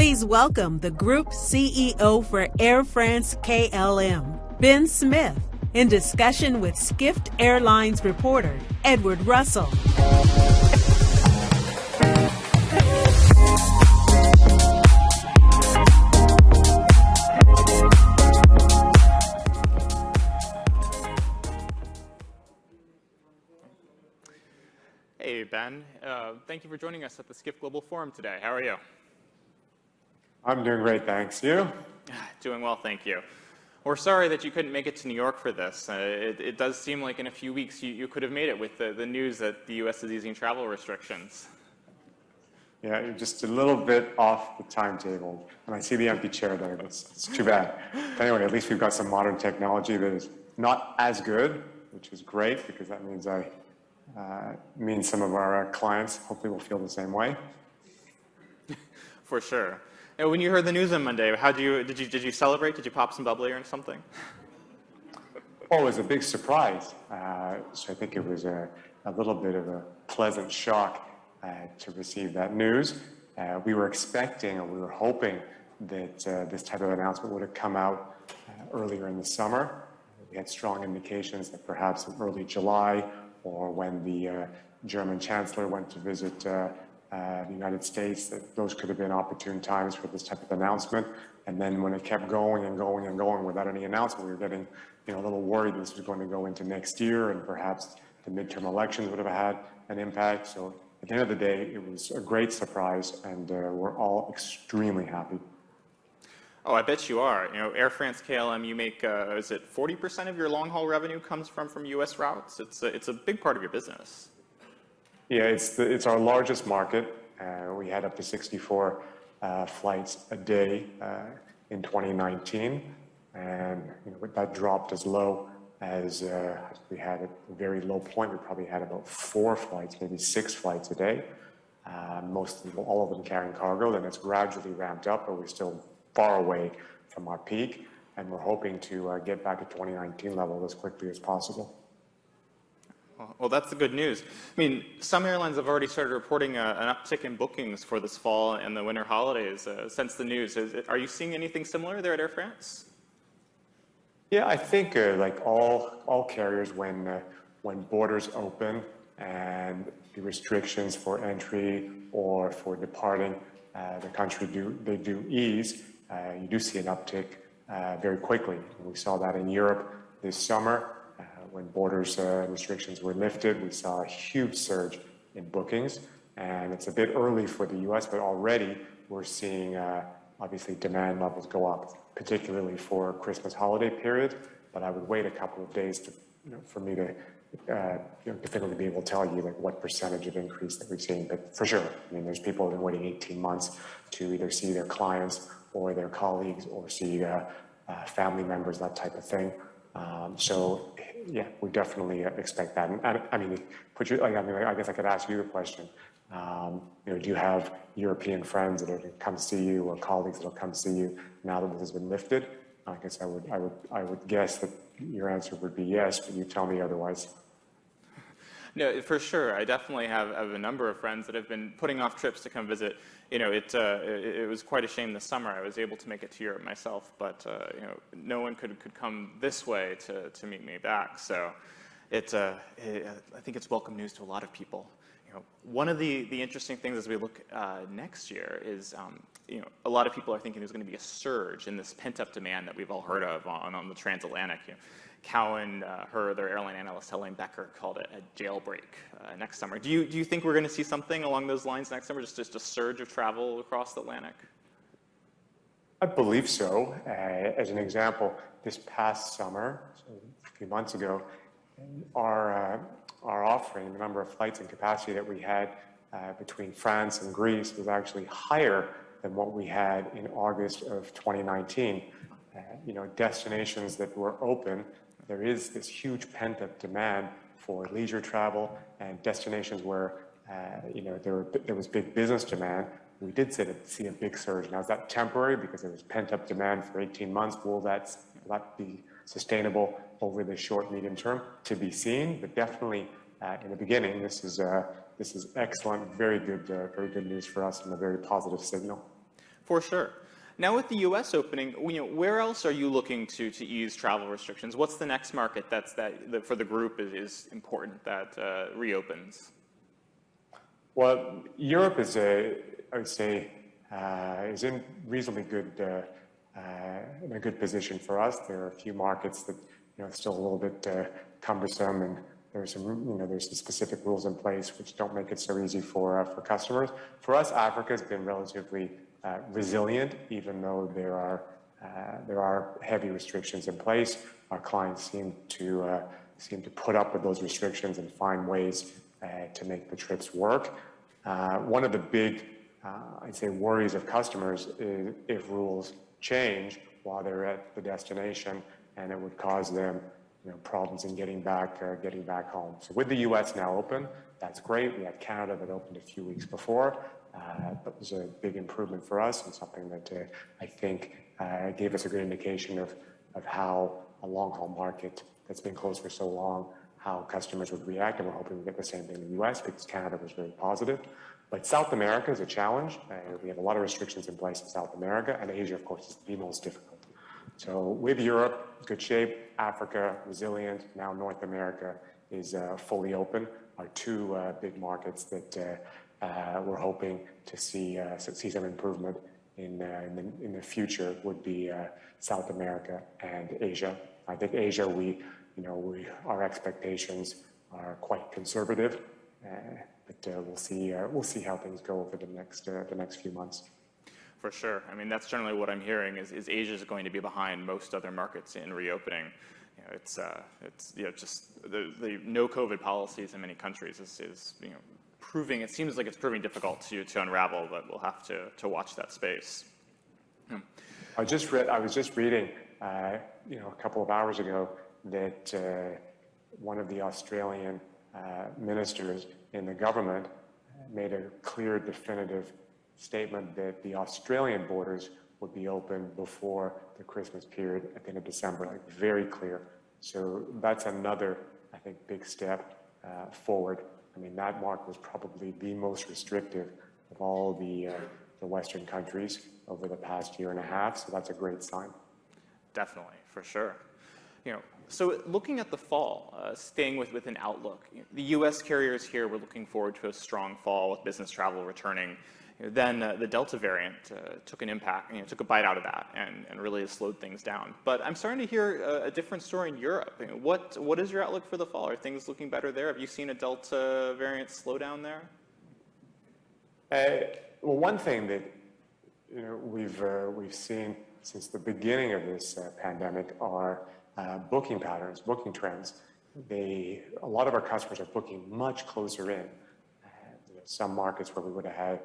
Please welcome the Group CEO for Air France-KLM, Ben Smith, in discussion with Skift Airlines reporter Edward Russell. Hey, Ben. Thank you for joining us at the Skift Global Forum today. How are you? I'm doing great, thanks. You? Doing well, thank you. We're sorry that you couldn't make it to New York for this. It does seem like in a few weeks you could have made it with the news that the U.S. is easing travel restrictions. Yeah, you're just a little bit off the timetable. And I see the empty chair there. It's too bad. But anyway, at least we've got some modern technology that is not as good, which is great because that means some of our clients hopefully will feel the same way. For sure. Now, when you heard the news on Monday, did you celebrate? Did you pop some bubbly or something? Oh, it was a big surprise. So I think it was a little bit of a pleasant shock to receive that news. We were expecting, or we were hoping that this type of announcement would have come out earlier in the summer. We had strong indications that perhaps in early July, or when the German Chancellor went to visit the United States, that those could have been opportune times for this type of announcement. And then when it kept going and going and going without any announcement, we were getting a little worried this was going to go into next year, and perhaps the midterm elections would have had an impact. So at the end of the day, it was a great surprise, and we're all extremely happy. Oh, I bet you are. Air France-KLM, you make, is it 40% of your long-haul revenue comes from U.S. routes? It's a big part of your business. Yeah, it's our largest market. We had up to 64 flights a day in 2019, and that dropped as low as we had at a very low point. We probably had about 4 flights, maybe 6 flights a day. All of them carrying cargo. Then it's gradually ramped up, but we're still far away from our peak, and we're hoping to get back to 2019 level as quickly as possible. Well, that's the good news. I mean, some airlines have already started reporting an uptick in bookings for this fall and the winter holidays since the news. Are you seeing anything similar there at Air France? Yeah, I think like all carriers, when borders open and the restrictions for entry or for departing the country do ease, you do see an uptick very quickly. We saw that in Europe this summer. When borders restrictions were lifted, we saw a huge surge in bookings. And it's a bit early for the U.S., but already we're seeing obviously demand levels go up, particularly for Christmas holiday period. But I would wait a couple of days for me to definitively be able to tell you like what percentage of increase that we've seen. But for sure, I mean, there's people who have been waiting 18 months to either see their clients or their colleagues or see family members, that type of thing. So yeah, we definitely expect that. And I mean, I guess I could ask you the question. Do you have European friends that are going to come see you, or colleagues that will come see you now that this has been lifted? I guess I would guess that your answer would be yes, but you tell me otherwise. No, for sure. I definitely have a number of friends that have been putting off trips to come visit. It was quite a shame this summer. I was able to make it to Europe myself, but no one could come this way to meet me back. So I think it's welcome news to a lot of people. One of the interesting things as we look next year is a lot of people are thinking there's going to be a surge in this pent-up demand that we've all heard of on the transatlantic. Cowen, their airline analyst, Helene Becker, called it a jailbreak next summer. Do you think we're going to see something along those lines next summer, just a surge of travel across the Atlantic? I believe so. As an example, this past summer, so a few months ago, our offering, the number of flights and capacity that we had between France and Greece was actually higher than what we had in August of 2019. Destinations that were open, there is this huge pent-up demand for leisure travel, and destinations where there was big business demand. We did see a big surge. Now, is that temporary because there was pent-up demand for 18 months? Will that be sustainable over the short, medium term? To be seen, but definitely in the beginning, this is excellent, very good news for us, and a very positive signal. For sure. Now with the U.S. opening, where else are you looking to ease travel restrictions? What's the next market that for the group is important that reopens? Well, Europe is I would say, is in reasonably good, in a good position for us. There are a few markets that still a little bit cumbersome, and there's some specific rules in place which don't make it so easy for customers. For us, Africa has been relatively resilient, even though there are heavy restrictions in place. Our clients seem to put up with those restrictions and find ways to make the trips work. One of the big, I'd say, worries of customers is if rules change while they're at the destination, and it would cause them problems in getting back home. So with the U.S. now open, that's great. We had Canada that opened a few weeks before. That was a big improvement for us, and something that I think gave us a good indication of how a long-haul market that's been closed for so long, how customers would react, and we're hoping we get the same thing in the U.S. because Canada was very positive. But South America is a challenge. We have a lot of restrictions in place in South America, and Asia, of course, is the most difficult. So with Europe, good shape, Africa, resilient, now North America is fully open, are two big markets that we're hoping to see some improvement in the future would be South America and Asia. I think Asia, our expectations are quite conservative, but we'll see how things go over the next few months. For sure. I mean, that's generally what I'm hearing is Asia is going to be behind most other markets in reopening. It's just the no COVID policies in many countries is proving. It seems like it's proving difficult to unravel, but we'll have to watch that space. I was just reading, a couple of hours ago that one of the Australian ministers in the government made a clear, definitive statement that the Australian borders would be open before the Christmas period at the end of December, like very clear. So that's another, I think, big step forward. I mean, that mark was probably the most restrictive of all the Western countries over the past year and a half. So that's a great sign. Definitely, for sure. So looking at the fall, staying with an outlook, the U.S. carriers here were looking forward to a strong fall with business travel returning. Then the Delta variant took an impact, took a bite out of that and really slowed things down. But I'm starting to hear a different story in Europe. What is your outlook for the fall? Are things looking better there? Have you seen a Delta variant slow down there? Well, one thing that we've seen since the beginning of this pandemic are booking patterns, booking trends. A lot of our customers are booking much closer in. Some markets where we would have had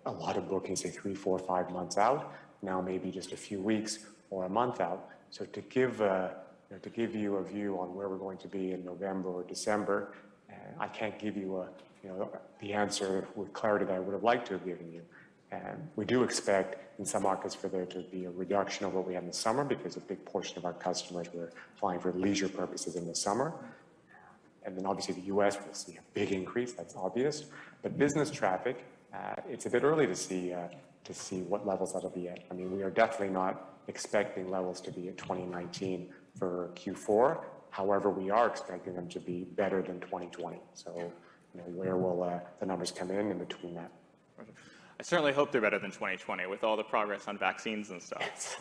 a lot of bookings, say 3, 4, 5 months out, now maybe just a few weeks or a month out. So to give you a view on where we're going to be in November or December, I can't give you the answer with clarity that I would have liked to have given you. We do expect in some markets for there to be a reduction of what we had in the summer because a big portion of our customers were flying for leisure purposes in the summer. And then obviously the U.S. will see a big increase, that's obvious. But business traffic, it's a bit early to see what levels that'll be at. I mean, we are definitely not expecting levels to be at 2019 for Q4. However, we are expecting them to be better than 2020. So, where will the numbers come in between that? I certainly hope they're better than 2020 with all the progress on vaccines and stuff.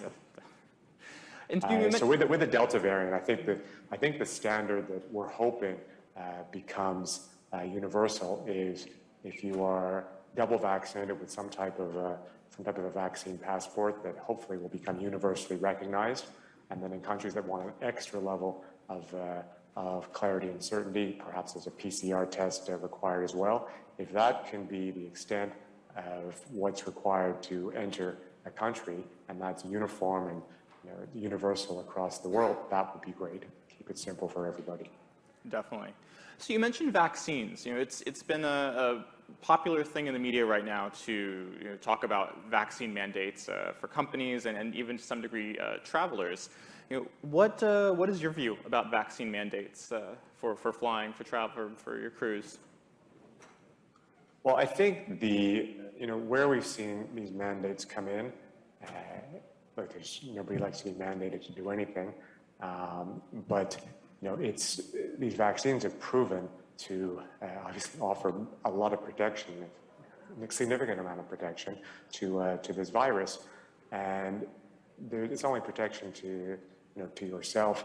So with the Delta variant, I think the standard that we're hoping becomes universal is if you are double vaccinated with some type of a vaccine passport that hopefully will become universally recognized, and then in countries that want an extra level of clarity and certainty, perhaps there's a PCR test required as well. If that can be the extent of what's required to enter a country, and that's uniform and universal across the world, that would be great. Keep it simple for everybody. Definitely. So you mentioned vaccines. It's been a popular thing in the media right now to talk about vaccine mandates for companies and even to some degree travelers. What is your view about vaccine mandates for flying, for travel, for your crews? Well, I think the where we've seen these mandates come in, look, nobody likes to be mandated to do anything, but these vaccines have proven to obviously offer a lot of protection, a significant amount of protection to this virus, and it's only protection to yourself,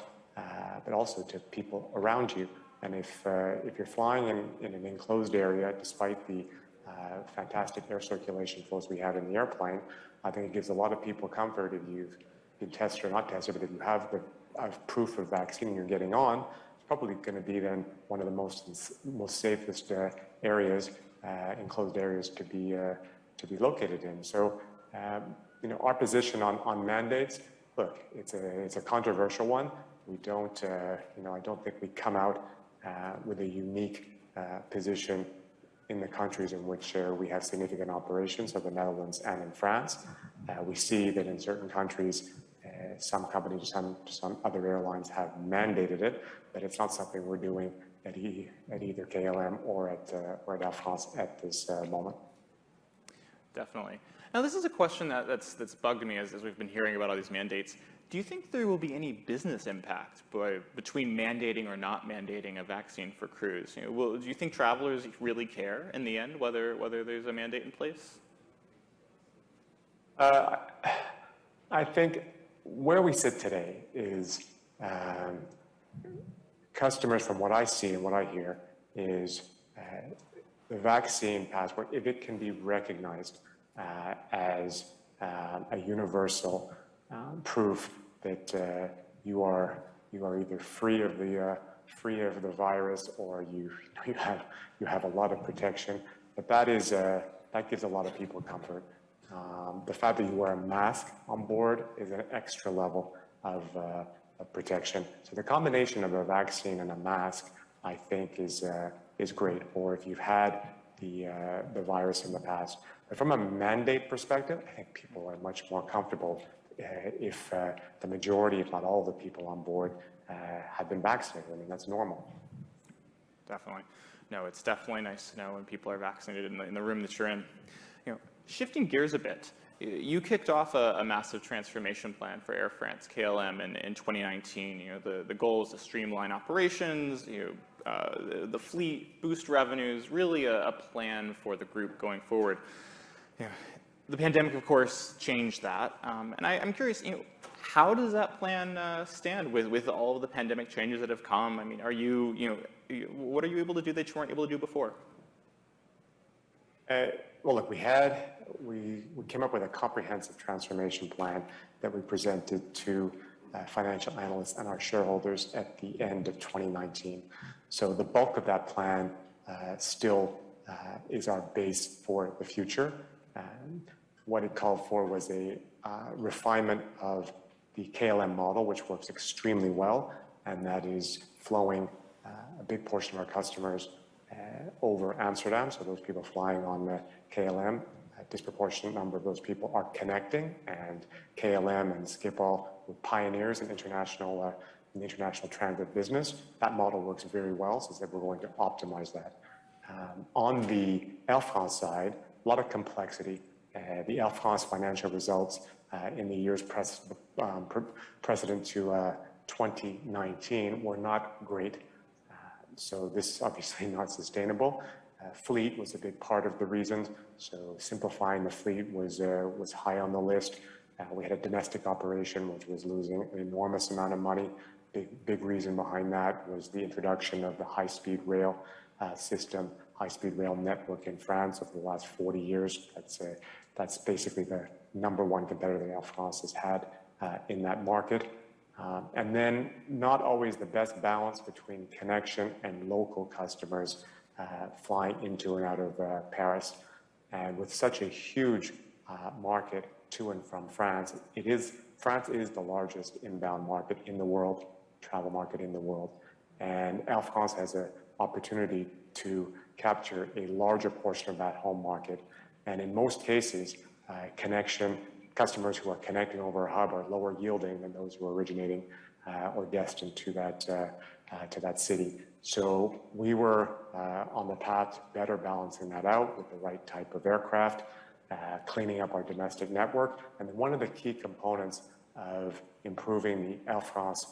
but also to people around you. And if you're flying in an enclosed area, despite the fantastic air circulation flows we have in the airplane, I think it gives a lot of people comfort if you've been tested or not tested, but if you have proof of vaccine and you're getting on, it's probably going to be then one of the most safest areas, enclosed areas to be located in. So, our position on mandates, look, it's a controversial one. We don't, I don't think we come out with a unique position in the countries in which we have significant operations, so the Netherlands and in France. We see that in certain countries, some companies, some other airlines have mandated it, but it's not something we're doing at either KLM or at Air France at this moment. Definitely. Now, this is a question that's bugged me as we've been hearing about all these mandates. Do you think there will be any business impact between mandating or not mandating a vaccine for crews? Do you think travelers really care in the end whether there's a mandate in place? I think where we sit today is customers, from what I see and what I hear, is the vaccine passport, if it can be recognized as a universal proof that you are either free of the virus or you have a lot of protection, but that gives a lot of people comfort. The fact that you wear a mask on board is an extra level of protection. So the combination of a vaccine and a mask, I think, is great. Or if you've had the virus in the past. But from a mandate perspective, I think people are much more comfortable if the majority, if not all of the people on board have been vaccinated. I mean, that's normal. Definitely. No, it's definitely nice to know when people are vaccinated in the room that you're in. Shifting gears a bit, you kicked off a massive transformation plan for Air France-KLM in 2019. The goal is to streamline operations, the fleet, boost revenues, really a plan for the group going forward. The pandemic, of course, changed that. And I'm curious, how does that plan stand with all of the pandemic changes that have come? I mean, what are you able to do that you weren't able to do before? Well, look, we came up with a comprehensive transformation plan that we presented to financial analysts and our shareholders at the end of 2019. So the bulk of that plan still is our base for the future. What it called for was a refinement of the KLM model, which works extremely well, and that is flowing a big portion of our customers over Amsterdam. So those people flying on the KLM, a disproportionate number of those people are connecting, and KLM and Schiphol were pioneers in international transit business. That model works very well, so that we're going to optimize that. On the Air France side, a lot of complexity. The Air France financial results in the years precedent to 2019 were not great. So this is obviously not sustainable. Fleet was a big part of the reasons. So simplifying the fleet was high on the list. We had a domestic operation which was losing an enormous amount of money. Big reason behind that was the introduction of the high-speed rail system, high-speed rail network in France over the last 40 years. That's basically the number one competitor that Air France has had in that market. And then not always the best balance between connection and local customers flying into and out of Paris. And with such a huge market to and from France, France is the largest inbound market in the world, travel market in the world. And Air France has an opportunity to capture a larger portion of that home market. And in most cases, customers who are connecting over a hub are lower yielding than those who are originating or destined to that city. So we were on the path to better balancing that out with the right type of aircraft, cleaning up our domestic network. And one of the key components of improving the Air France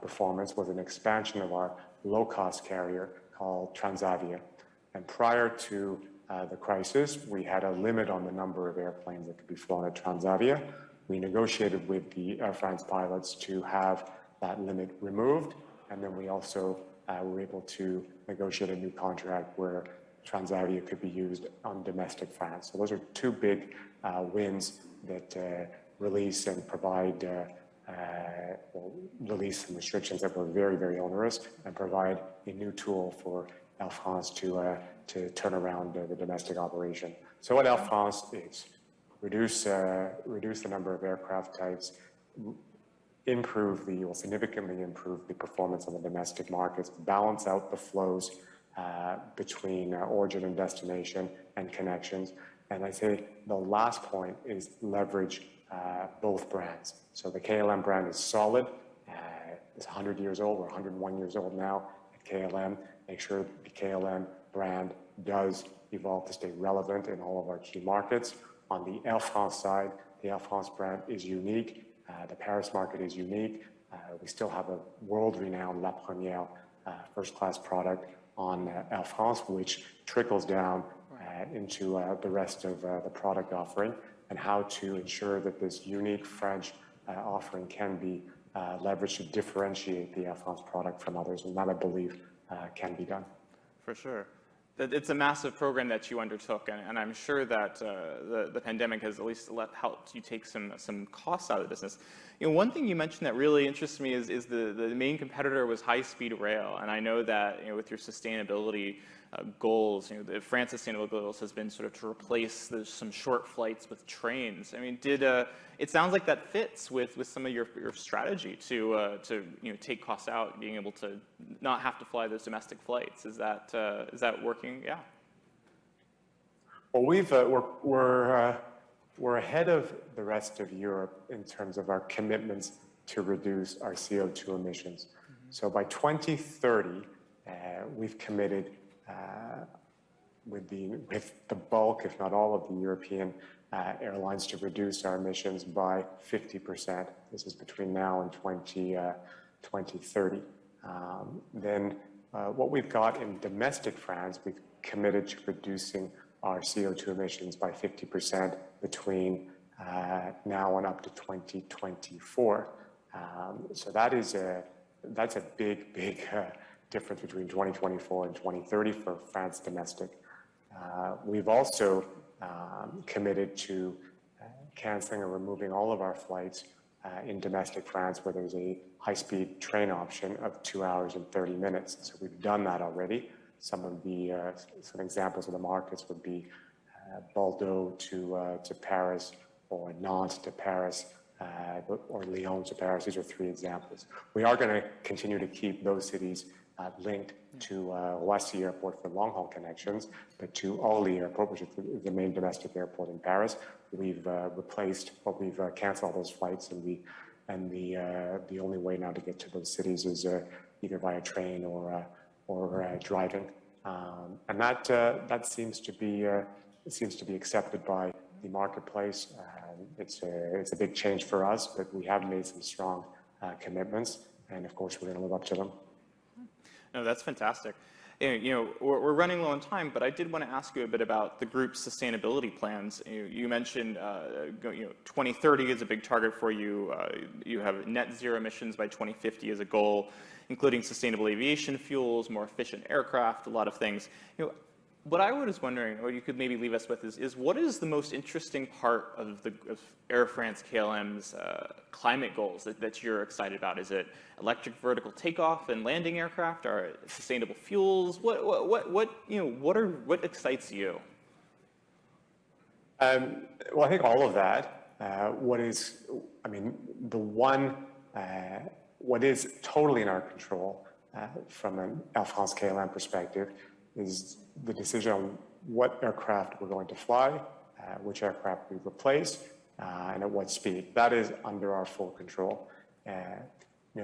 performance was an expansion of our low-cost carrier called Transavia. And prior to the crisis, we had a limit on the number of airplanes that could be flown at Transavia. We negotiated with the Air France pilots to have that limit removed, and then we also were able to negotiate a new contract where Transavia could be used on domestic France. So those are two big wins that release and provide, release some restrictions that were very, very onerous and provide a new tool for Air France to turn around the domestic operation. So what Air France is reduce the number of aircraft types, significantly improve the performance on the domestic markets, balance out the flows between origin and destination and connections. And I say the last point is leverage both brands. So the KLM brand is solid. It's 100 years old. We're 101 years old now at KLM. Make sure the KLM brand does evolve to stay relevant in all of our key markets. On the Air France side, the Air France brand is unique. The Paris market is unique. We still have a world-renowned La Première first-class product on Air France, which trickles down into the rest of the product offering, and how to ensure that this unique French offering can be leveraged to differentiate the Air France product from others, and that, I believe, can be done. For sure. It's a massive program that you undertook, and I'm sure that the pandemic has at least helped you take some costs out of the business. You know, one thing you mentioned that really interests me is the main competitor was high-speed rail, and I know that, you know, with your sustainability goals, you know, the France sustainable goals has been sort of to replace some short flights with trains. I mean, it sounds like that fits with some of your strategy to you know, take costs out, being able to not have to fly those domestic flights. Is that working? Yeah. Well, we're ahead of the rest of Europe in terms of our commitments to reduce our CO2 emissions. Mm-hmm. So by 2030, we've committed with the bulk, if not all, of the European airlines to reduce our emissions by 50%. This is between now and 2030. Then what we've got in domestic France, we've committed to reducing our CO2 emissions by 50% between now and up to 2024. So that's a big difference between 2024 and 2030 for France domestic. We've also committed to canceling or removing all of our flights in domestic France where there's a high-speed train option of 2 hours and 30 minutes. So we've done that already. Some examples of the markets would be Bordeaux to Paris, or Nantes to Paris, or Lyon to Paris. These are three examples. We are going to continue to keep those cities linked to Roissy Airport for long-haul connections, but to Orly Airport, which is the main domestic airport in Paris, we've canceled all those flights, and the only way now to get to those cities is either via train or driving, and that seems to be accepted by the marketplace. It's a big change for us, but we have made some strong commitments, and of course we're going to live up to them. No, that's fantastic. You know, we're running low on time, but I did want to ask you a bit about the group's sustainability plans. You mentioned, 2030 is a big target for you. You have net zero emissions by 2050 as a goal, including sustainable aviation fuels, more efficient aircraft, a lot of things. You know, what I was wondering, or you could maybe leave us with, is what is the most interesting part of Air France-KLM's climate goals that you're excited about? Is it electric vertical takeoff and landing aircraft, or sustainable fuels? What excites you? Well, I think all of that. What is totally in our control from an Air France-KLM perspective is the decision on what aircraft we're going to fly, which aircraft we replace, and at what speed. That is under our full control.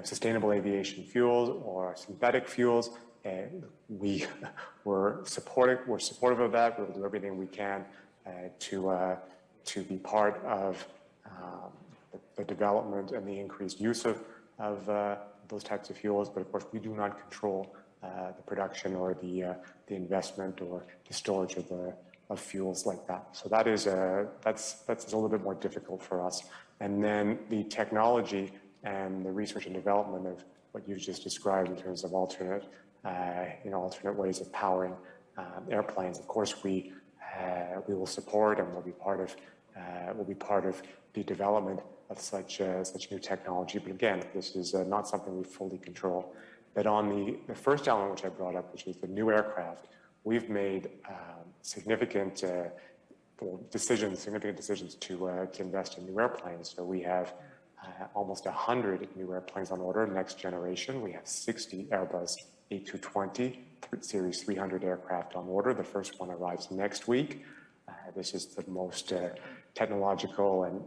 Sustainable aviation fuels or synthetic fuels, we're supportive of that. We'll do everything we can to be part of the development and the increased use of those types of fuels. But of course, we do not control the production or the investment or the storage of fuels like that. So that's a little bit more difficult for us. And then the technology and the research and development of what you've just described in terms of alternate ways of powering airplanes. Of course, we will support and we'll be part of the development of such new technology. But again, this is not something we fully control. But on the first element which I brought up, which is the new aircraft, we've made significant decisions to invest in new airplanes. So we have almost 100 new airplanes on order, next generation. We have 60 Airbus A220 Series 300 aircraft on order. The first one arrives next week. This is the most technological and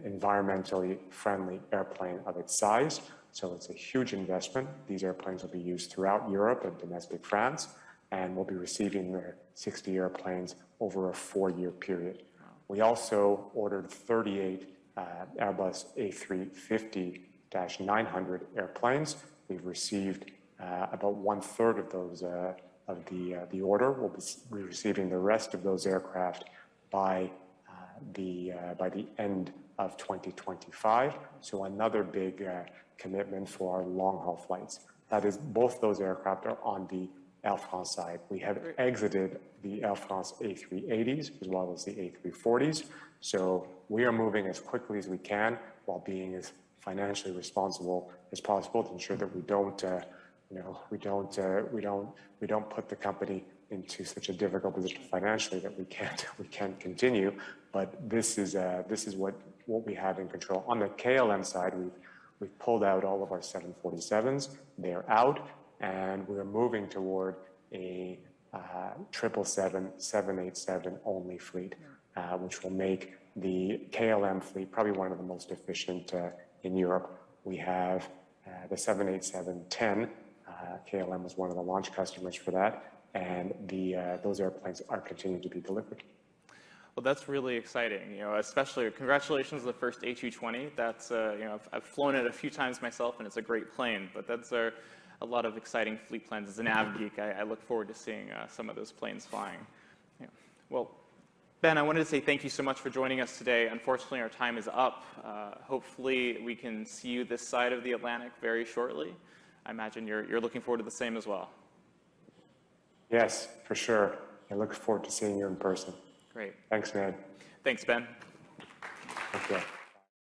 environmentally friendly airplane of its size. So it's a huge investment. These airplanes will be used throughout Europe and domestic France, and we'll be receiving the 60 airplanes over a 4-year period. We also ordered 38 Airbus A350-900 airplanes. We've received about 1/3 of those of the order. We'll be receiving the rest of those aircraft by the end of 2025. So another big commitment for our long-haul flights. That is, both those aircraft are on the Air France side. We have exited the Air France A380s as well as the A340s. So we are moving as quickly as we can while being as financially responsible as possible to ensure that we don't put the company into such a difficult position financially that we can't continue. But this is what we have in control. On the KLM side, we've pulled out all of our 747s. They're out, and we're moving toward a 777 only fleet, which will make the KLM fleet probably one of the most efficient in Europe. We have the 787-10. KLM was one of the launch customers for that, and those airplanes are continuing to be delivered. Well, that's really exciting. Especially congratulations on the first A220. That's I've flown it a few times myself, and it's a great plane. But that's a lot of exciting fleet plans. As an av geek, I look forward to seeing some of those planes flying. Well, Ben, I wanted to say thank you so much for joining us today. Unfortunately, our time is up. Hopefully, we can see you this side of the Atlantic very shortly. I imagine you're looking forward to the same as well. Yes, for sure. I look forward to seeing you in person. Great. Thanks, Ned. Thanks, Ben.